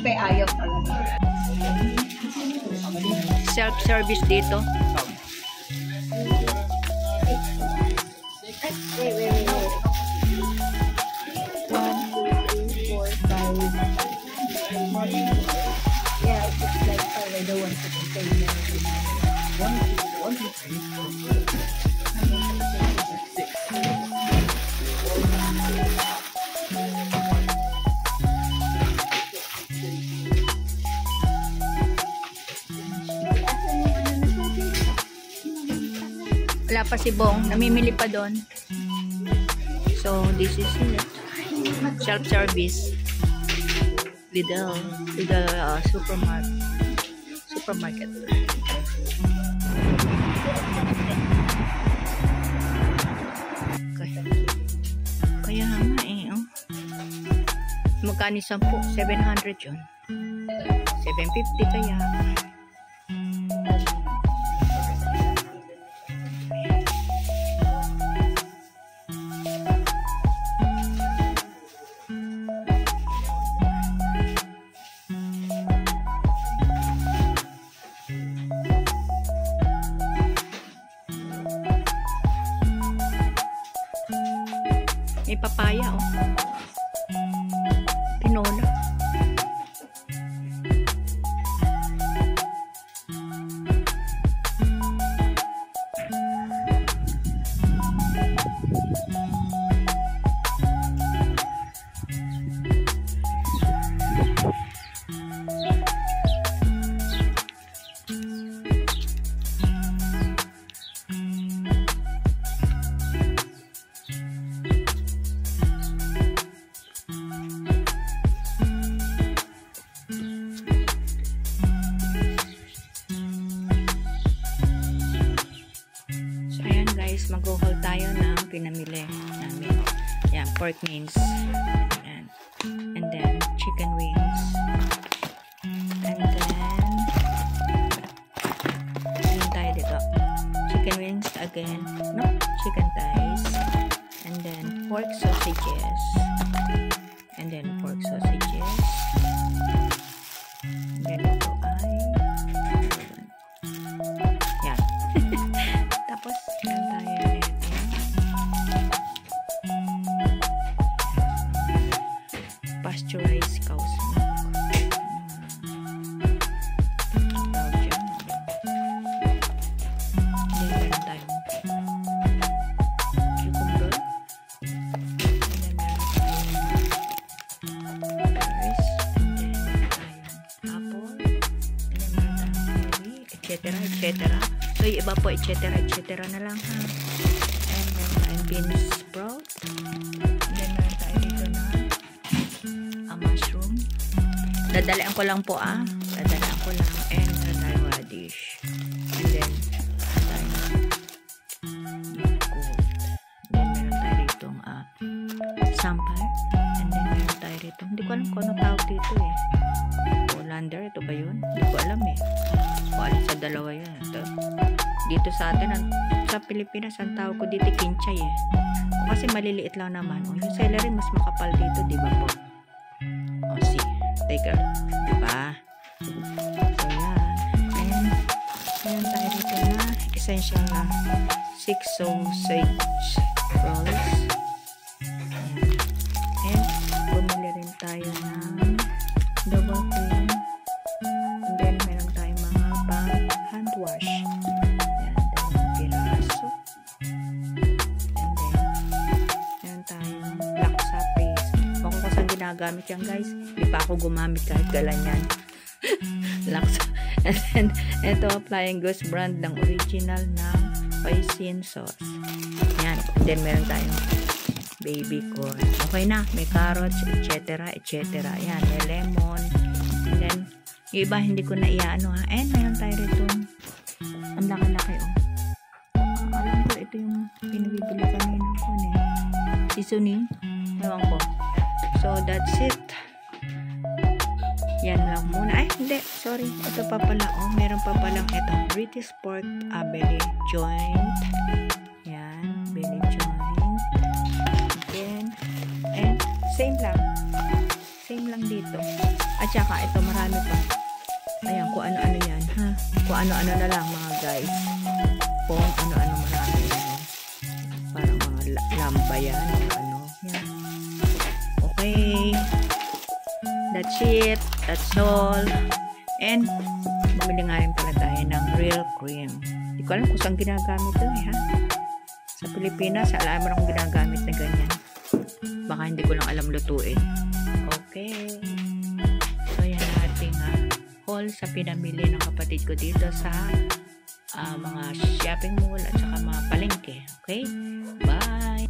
Siyempre, ayaw talaga. Self-service dito. Wait. 1, 2, 3, 4, 5. Yeah, it's like I don't want to say 1, 2, 3, 4. Wala pa si Bong. Namimili pa doon. So, this is it. Self-service. Lidl supermarket. Kaya nga eh. Oh. Magkano 10? 700 yun. 750 kaya. May papaya, oh. Tinola. Mag-haul tayo ng pinamili namin. Yan, pork mince. Yan. And then, chicken wings. And then, yun tayo dito. Chicken wings again. No, chicken thighs. And then, pork sausages. And then, pork sausages. And then, ito ay yan. Tapos, yan tayo. Pasteurized cow's milk. Then meron tayong cucumber. And then meron tayong pears. And then meron tayong apple. And then meron tayong berry, etc. So yung iba po, etc. na lang ha. And then tayong beans sprout. And then meron tayo dito na mushroom. Dadalaan ko lang po Dadalaan ko lang. And tayong radish. And then tayong gold. Then meron tayo dito sampal. And then meron tayo dito. Hindi ko alam kung ano tawag dito eh. Colander. Ito ba yun? Hindi ko alam eh. Kung sa dalawa yan. Ito. Dito sa atin, sa Pilipinas, ang tawag ko dito kinchay eh. O kasi maliliit lang naman. O, yung celery mas makapal dito, di ba po? O, see. Take a look. Diba? So, yan. And, yan tayo dito na essential na 6 sausage rolls. And, bumili rin tayo ng double cream. And then, meron tayong mga hand wash. Yan, 2 piraso. And then, meron tayong laksa paste. Kung saan ginagamit yan, guys. Hindi pa ako gumamit kahit galan yan. Laksa. And then, ito, Flying Goose brand ng original ng hoisin sauce. Yan. And then, meron tayong baby corn. Okay na. May carrots, etc. Yan. May lemon. And then, yung iba, hindi ko na iaano ha. And, meron tayo rito. Ang laki-laki, oh. Alam ko, ito yung pinabibili kanina ko, eh. Seasoning. Ewan ko. So, that's it. Yan lang muna. Ay, hindi. Sorry. Ito pa pala. Oh, meron pa palang ito. British pork belly joint. Yan. Belly joint. Then, and same lang. Same lang dito. At saka ito marami pa. Ayan, kung ano-ano yan, ha? Kung ano-ano na lang mga guys. Kung ano-ano marami yan. Parang mga lamba yan. Ano, yan. Okay. That's it. That's all. And, bumili nga rin pala tayo ng real cream. Hindi ko alam kung saan ginagamit ito ha. Sa Pilipinas, alam mo na kung ginagamit na ganyan. Baka hindi ko lang alam lutuin. Okay. So, yan ating haul sa pinamili ng kapatid ko dito sa mga shopping mall at saka mga palengke. Okay? Bye!